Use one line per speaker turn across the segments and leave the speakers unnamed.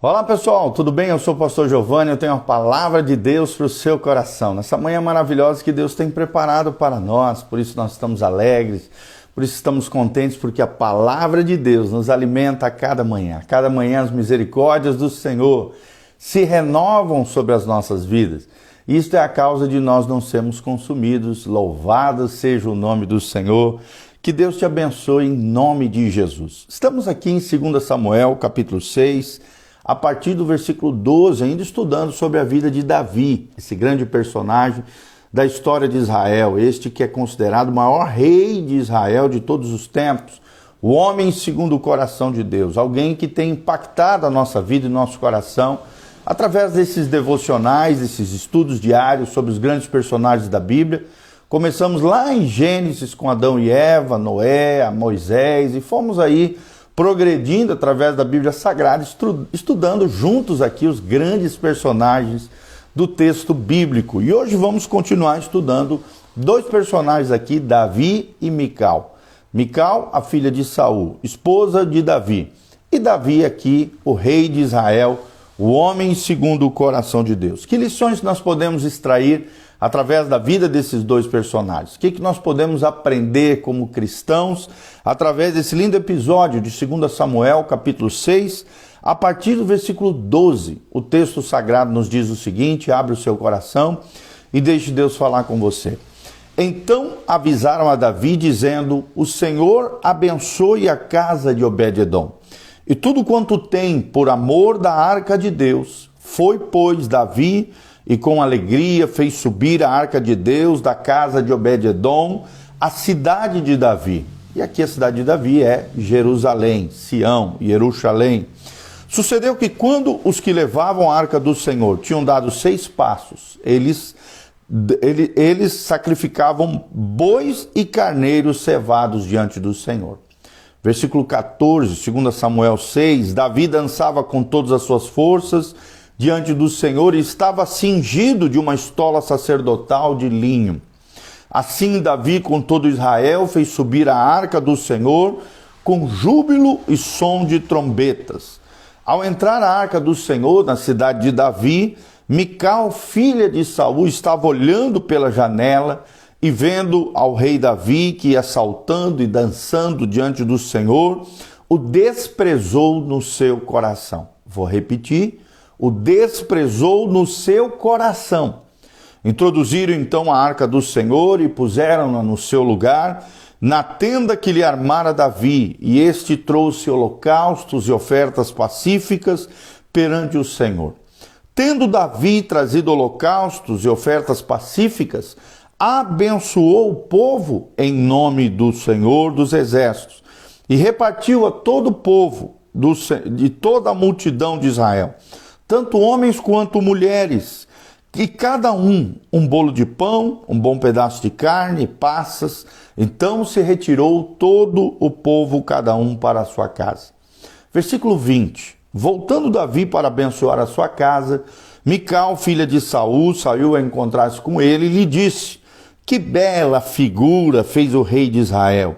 Olá pessoal, tudo bem? Eu sou o pastor Giovanni, eu tenho uma palavra de Deus para o seu coração. Nessa manhã maravilhosa que Deus tem preparado para nós, por isso nós estamos alegres, por isso estamos contentes, porque a palavra de Deus nos alimenta a cada manhã. A cada manhã as misericórdias do Senhor se renovam sobre as nossas vidas. Isto é a causa de nós não sermos consumidos. Louvado seja o nome do Senhor. Que Deus te abençoe em nome de Jesus. Estamos aqui em 2 Samuel, capítulo 6, a partir do versículo 12, ainda estudando sobre a vida de Davi, esse grande personagem da história de Israel, este que é considerado o maior rei de Israel de todos os tempos, o homem segundo o coração de Deus, alguém que tem impactado a nossa vida e nosso coração através desses devocionais, desses estudos diários sobre os grandes personagens da Bíblia. Começamos lá em Gênesis com Adão e Eva, Noé, Moisés, e fomos aí progredindo através da Bíblia Sagrada, estudando juntos aqui os grandes personagens do texto bíblico. E hoje vamos continuar estudando dois personagens aqui, Davi e Mical. Mical, a filha de Saul, esposa de Davi. E Davi aqui, o rei de Israel, o homem segundo o coração de Deus. Que lições nós podemos extrair através da vida desses dois personagens? O que nós podemos aprender como cristãos através desse lindo episódio de 2 Samuel, capítulo 6, a partir do versículo 12. O texto sagrado nos diz o seguinte: abre o seu coração e deixe Deus falar com você. Então avisaram a Davi, dizendo: o Senhor abençoe a casa de Obed-edom e tudo quanto tem por amor da arca de Deus. Foi, pois, Davi, e com alegria fez subir a arca de Deus da casa de Obed-edom, a cidade de Davi. E aqui a cidade de Davi é Jerusalém, Sião, Jerusalém. Sucedeu que quando os que levavam a arca do Senhor tinham dado 6 passos, eles sacrificavam bois e carneiros cevados diante do Senhor. Versículo 14, 2 Samuel 6, Davi dançava com todas as suas forças diante do Senhor e estava cingido de uma estola sacerdotal de linho. Assim Davi com todo Israel fez subir a arca do Senhor com júbilo e som de trombetas. Ao entrar a arca do Senhor na cidade de Davi, Mical, filha de Saul, estava olhando pela janela e vendo ao rei Davi que ia saltando e dançando diante do Senhor, o desprezou no seu coração. Vou repetir: o desprezou no seu coração. Introduziram então a arca do Senhor e puseram-na no seu lugar, na tenda que lhe armara Davi, e este trouxe holocaustos e ofertas pacíficas perante o Senhor. Tendo Davi trazido holocaustos e ofertas pacíficas, abençoou o povo em nome do Senhor dos Exércitos, e repartiu a todo o povo de toda a multidão de Israel, tanto homens quanto mulheres, e cada um bolo de pão, um bom pedaço de carne, passas. Então se retirou todo o povo, cada um para a sua casa. Versículo 20. Voltando Davi para abençoar a sua casa, Mical, filha de Saul, saiu a encontrar-se com ele e lhe disse: que bela figura fez o rei de Israel,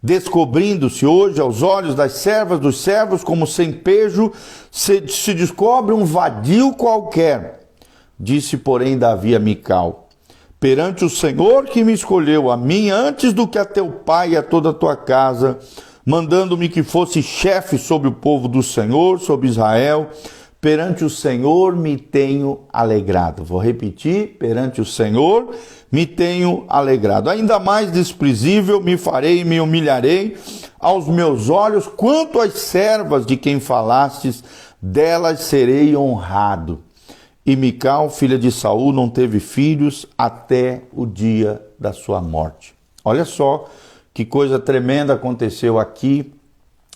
descobrindo-se hoje aos olhos das servas dos servos, como sem pejo se descobre um vadio qualquer. Disse, porém, Davi a Mical: perante o Senhor que me escolheu a mim antes do que a teu pai e a toda a tua casa, mandando-me que fosse chefe sobre o povo do Senhor, sobre Israel, perante o Senhor me tenho alegrado. Vou repetir: perante o Senhor me tenho alegrado. Ainda mais desprezível me farei e me humilharei aos meus olhos, quanto às servas de quem falastes, delas serei honrado. E Mical, filha de Saul, não teve filhos até o dia da sua morte. Olha só que coisa tremenda aconteceu aqui,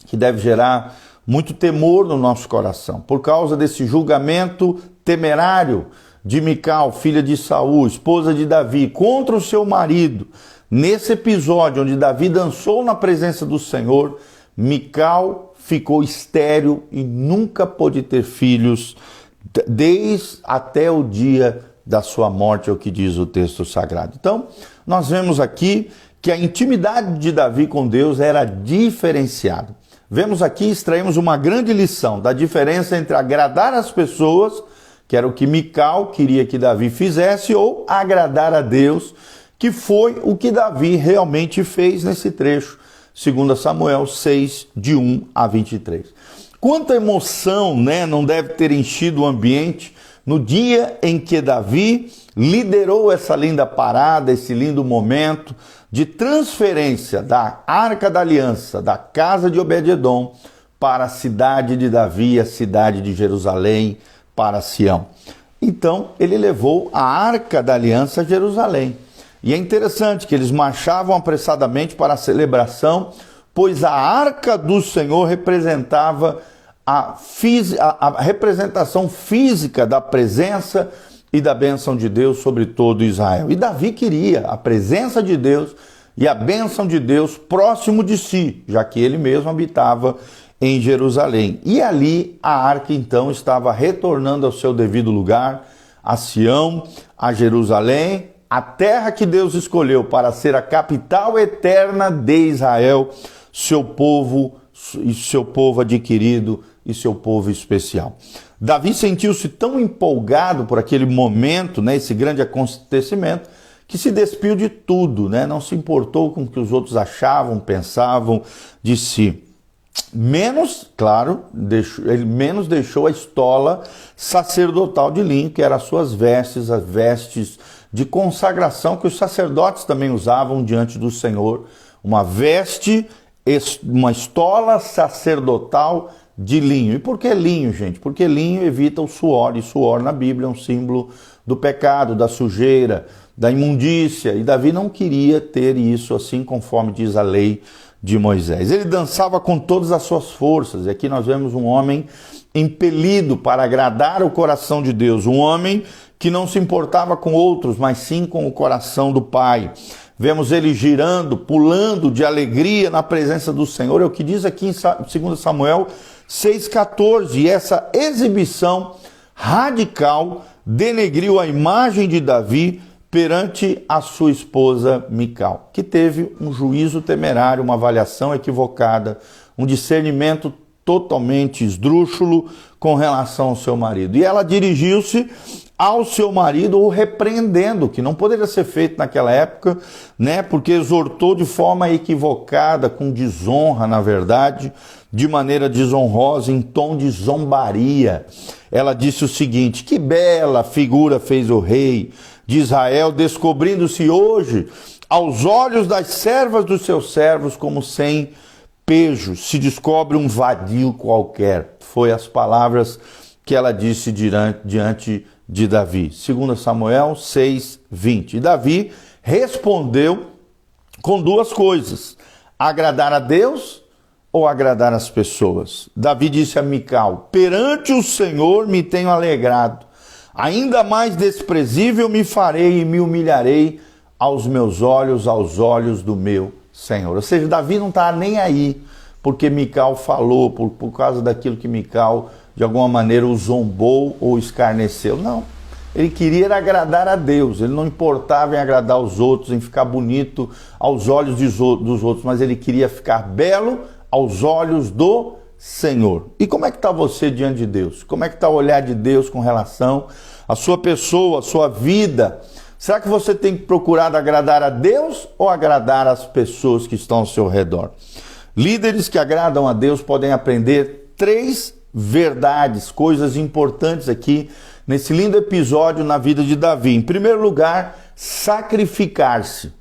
que deve gerar muito temor no nosso coração, por causa desse julgamento temerário de Mical, filha de Saul, esposa de Davi, contra o seu marido. Nesse episódio onde Davi dançou na presença do Senhor, Mical ficou estéril e nunca pôde ter filhos, desde até o dia da sua morte, é o que diz o texto sagrado. Então, nós vemos aqui que a intimidade de Davi com Deus era diferenciada. vemos aqui, extraímos uma grande lição da diferença entre agradar as pessoas, que era o que Mical queria que Davi fizesse, ou agradar a Deus, que foi o que Davi realmente fez nesse trecho, 2 Samuel 6, de 1 a 23. Quanta emoção, né, não deve ter enchido o ambiente no dia em que Davi liderou essa linda parada, esse lindo momento de transferência da Arca da Aliança, da casa de Obed-edom, para a cidade de Davi, a cidade de Jerusalém, para Sião. Então, ele levou a Arca da Aliança a Jerusalém. E é interessante que eles marchavam apressadamente para a celebração, pois a Arca do Senhor representava a representação física da presença e da bênção de Deus sobre todo Israel. E Davi queria a presença de Deus e a bênção de Deus próximo de si, já que ele mesmo habitava em Jerusalém. E ali a arca então estava retornando ao seu devido lugar, a Sião, a Jerusalém, a terra que Deus escolheu para ser a capital eterna de Israel, seu povo adquirido e seu povo especial. Davi sentiu-se tão empolgado por aquele momento, né, esse grande acontecimento, que se despiu de tudo, né, não se importou com o que os outros achavam, pensavam de si. Ele menos deixou a estola sacerdotal de linho, que eram as suas vestes, as vestes de consagração que os sacerdotes também usavam diante do Senhor. Uma veste, uma estola sacerdotal de linho. E por que linho, gente? Porque linho evita o suor, e suor na Bíblia é um símbolo do pecado, da sujeira, da imundícia. E Davi não queria ter isso assim conforme diz a lei de Moisés. Ele dançava com todas as suas forças. E aqui nós vemos um homem impelido para agradar o coração de Deus. Um homem que não se importava com outros, mas sim com o coração do Pai. Vemos ele girando, pulando de alegria na presença do Senhor. É o que diz aqui em 2 Samuel 6,14. E essa exibição radical denegriu a imagem de Davi perante a sua esposa Mical, que teve um juízo temerário, uma avaliação equivocada, um discernimento totalmente esdrúxulo com relação ao seu marido. E ela dirigiu-se ao seu marido o repreendendo, que não poderia ser feito naquela época, né? Porque exortou de forma equivocada, com desonra, na verdade, de maneira desonrosa, em tom de zombaria. Ela disse o seguinte: que bela figura fez o rei de Israel, descobrindo-se hoje aos olhos das servas dos seus servos como sem pejo, se descobre um vadio qualquer. Foi as palavras que ela disse diante de Davi. 2 Samuel 6:20. E Davi respondeu com duas coisas: agradar a Deus ou agradar as pessoas. Davi disse a Mical: perante o Senhor me tenho alegrado, ainda mais desprezível me farei e me humilharei aos meus olhos, aos olhos do meu Senhor. Ou seja, Davi não está nem aí porque Mical falou, por causa daquilo que Mical de alguma maneira o zombou ou escarneceu. Não, ele queria agradar a Deus, ele não importava em agradar os outros, em ficar bonito aos olhos dos outros, mas ele queria ficar belo aos olhos do Senhor. E como é que está você diante de Deus? Como é que está o olhar de Deus com relação à sua pessoa, à sua vida? Será que você tem procurado agradar a Deus ou agradar as pessoas que estão ao seu redor? Líderes que agradam a Deus podem aprender 3 verdades, coisas importantes aqui nesse lindo episódio na vida de Davi. Em primeiro lugar, sacrificar-se.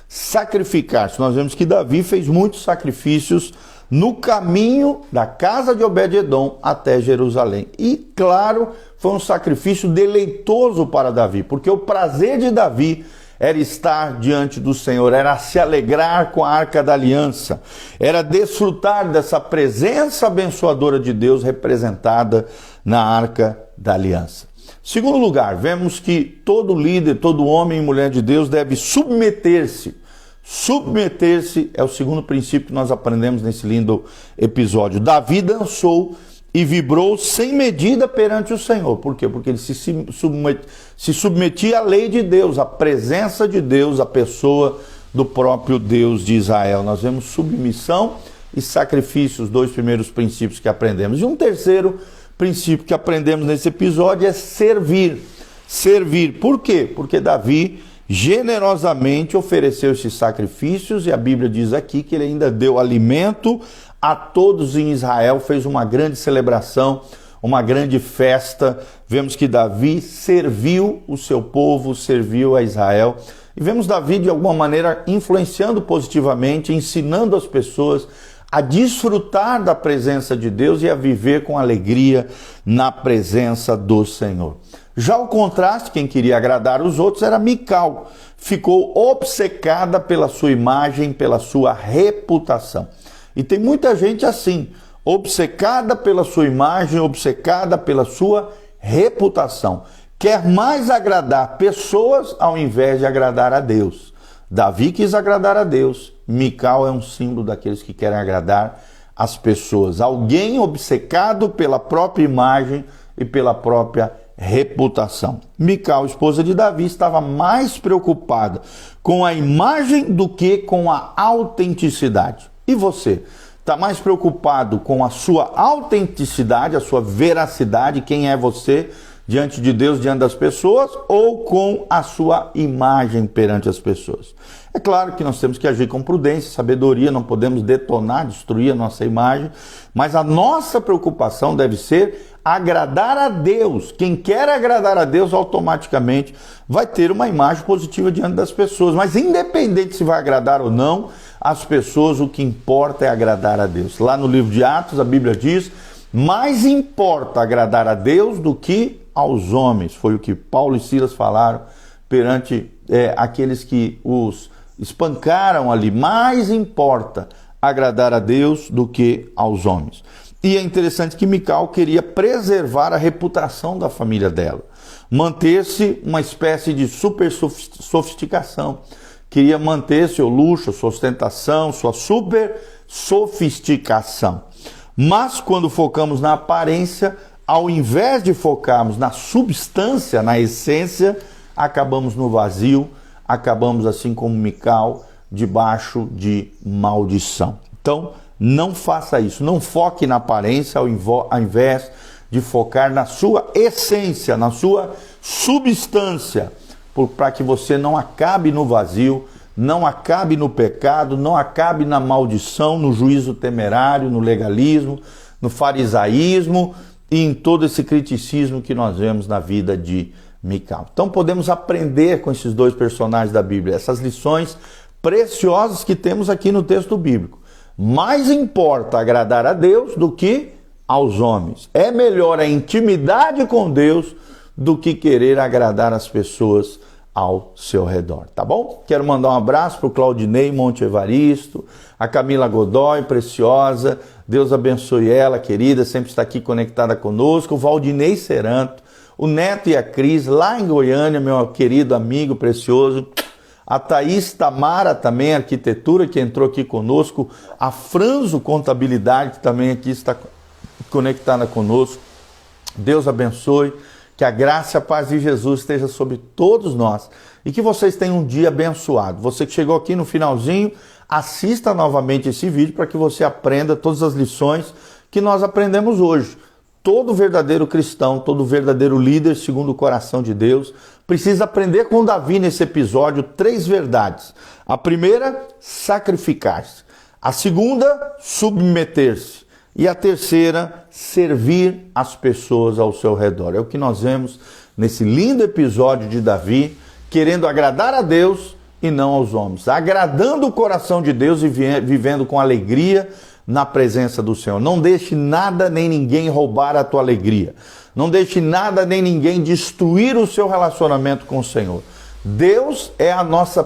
Sacrificar-se. Nós vemos que Davi fez muitos sacrifícios no caminho da casa de Obed-edom até Jerusalém. E, claro, foi um sacrifício deleitoso para Davi, porque o prazer de Davi era estar diante do Senhor, era se alegrar com a Arca da Aliança, era desfrutar dessa presença abençoadora de Deus representada na Arca da Aliança. Segundo lugar, vemos que todo líder, todo homem e mulher de Deus deve submeter-se. Submeter-se é o segundo princípio que nós aprendemos nesse lindo episódio. Davi dançou e vibrou sem medida perante o Senhor. Por quê? Porque ele se submetia à lei de Deus, à presença de Deus, à pessoa do próprio Deus de Israel. Nós vemos submissão e sacrifício, os dois primeiros princípios que aprendemos. E um terceiro princípio que aprendemos nesse episódio é servir. Servir. Por quê? Porque Davi generosamente ofereceu esses sacrifícios e a Bíblia diz aqui que ele ainda deu alimento a todos em Israel, fez uma grande celebração, uma grande festa. Vemos que Davi serviu o seu povo, serviu a Israel. E vemos Davi, de alguma maneira, influenciando positivamente, ensinando as pessoas a desfrutar da presença de Deus e a viver com alegria na presença do Senhor. Já o contraste, quem queria agradar os outros era Mical. Ficou obcecada pela sua imagem, pela sua reputação. E tem muita gente assim, obcecada pela sua imagem, obcecada pela sua reputação. Quer mais agradar pessoas ao invés de agradar a Deus. Davi quis agradar a Deus. Mical é um símbolo daqueles que querem agradar as pessoas. Alguém obcecado pela própria imagem e pela própria reputação. Mical, esposa de Davi, estava mais preocupada com a imagem do que com a autenticidade. E você? Está mais preocupado com a sua autenticidade, a sua veracidade, quem é você diante de Deus, diante das pessoas, ou com a sua imagem perante as pessoas? É claro que nós temos que agir com prudência, sabedoria, não podemos detonar, destruir a nossa imagem, mas a nossa preocupação deve ser agradar a Deus. Quem quer agradar a Deus automaticamente vai ter uma imagem positiva diante das pessoas, mas independente se vai agradar ou não as pessoas, o que importa é agradar a Deus. Lá no livro de Atos a Bíblia diz: mais importa agradar a Deus do que aos homens. Foi o que Paulo e Silas falaram perante aqueles que os espancaram ali. Mais importa agradar a Deus do que aos homens. E é interessante que Mical queria preservar a reputação da família dela, manter-se uma espécie de super sofisticação, queria manter seu luxo, sua ostentação, sua super sofisticação. Mas quando focamos na aparência, ao invés de focarmos na substância, na essência, acabamos no vazio, acabamos assim como Mical, debaixo de maldição. Então, não faça isso, não foque na aparência ao invés de focar na sua essência, na sua substância, para que você não acabe no vazio, não acabe no pecado, não acabe na maldição, no juízo temerário, no legalismo, no farisaísmo e em todo esse criticismo que nós vemos na vida de Mical. Então podemos aprender com esses dois personagens da Bíblia, essas lições preciosas que temos aqui no texto bíblico. Mais importa agradar a Deus do que aos homens. É melhor a intimidade com Deus do que querer agradar as pessoas ao seu redor, tá bom? Quero mandar um abraço para o Claudinei Monte Evaristo, a Camila Godoy, preciosa, Deus abençoe ela, querida, sempre está aqui conectada conosco, o Valdinei Seranto, o Neto e a Cris, lá em Goiânia, meu querido amigo precioso, a Thaís Tamara também, arquitetura, que entrou aqui conosco, a Franzo Contabilidade, que também aqui está conectada conosco. Deus abençoe, que a graça e a paz de Jesus esteja sobre todos nós e que vocês tenham um dia abençoado. Você que chegou aqui no finalzinho, assista novamente esse vídeo para que você aprenda todas as lições que nós aprendemos hoje. Todo verdadeiro cristão, todo verdadeiro líder segundo o coração de Deus precisa aprender com Davi nesse episódio 3 verdades. A primeira, sacrificar-se. A segunda, submeter-se. E a terceira, servir as pessoas ao seu redor. É o que nós vemos nesse lindo episódio de Davi, querendo agradar a Deus e não aos homens. Agradando o coração de Deus e vivendo com alegria na presença do Senhor. Não deixe nada nem ninguém roubar a tua alegria. Não deixe nada nem ninguém destruir o seu relacionamento com o Senhor. Deus é a nossa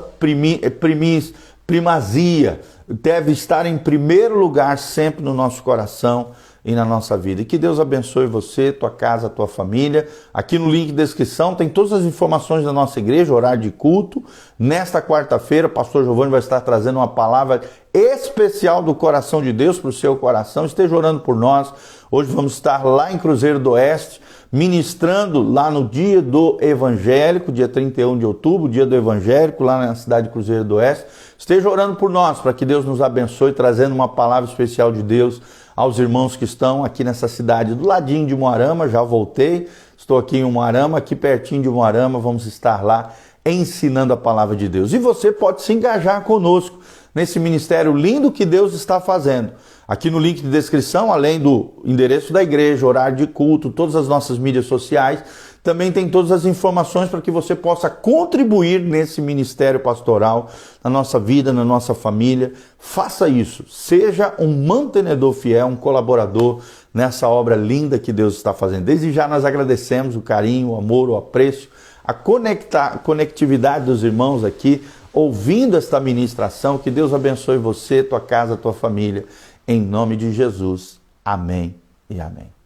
primazia. Deve estar em primeiro lugar sempre no nosso coração e na nossa vida. E que Deus abençoe você, tua casa, tua família. Aqui no link de descrição tem todas as informações da nossa igreja, horário de culto. Nesta quarta-feira, o pastor Giovanni vai estar trazendo uma palavra especial do coração de Deus para o seu coração. Esteja orando por nós. Hoje vamos estar lá em Cruzeiro do Oeste, ministrando lá no Dia do Evangélico, dia 31 de outubro, Dia do Evangélico, lá na cidade de Cruzeiro do Oeste. Esteja orando por nós, para que Deus nos abençoe, trazendo uma palavra especial de Deus aos irmãos que estão aqui nessa cidade, do ladinho de Umuarama. Já voltei, estou aqui em Umuarama, aqui pertinho de Umuarama, vamos estar lá ensinando a palavra de Deus. E você pode se engajar conosco nesse ministério lindo que Deus está fazendo. Aqui no link de descrição, além do endereço da igreja, horário de culto, todas as nossas mídias sociais, também tem todas as informações para que você possa contribuir nesse ministério pastoral, na nossa vida, na nossa família. Faça isso, seja um mantenedor fiel, um colaborador nessa obra linda que Deus está fazendo. Desde já nós agradecemos o carinho, o amor, o apreço, a conectividade dos irmãos aqui, ouvindo esta ministração. Que Deus abençoe você, tua casa, tua família, em nome de Jesus. Amém e amém.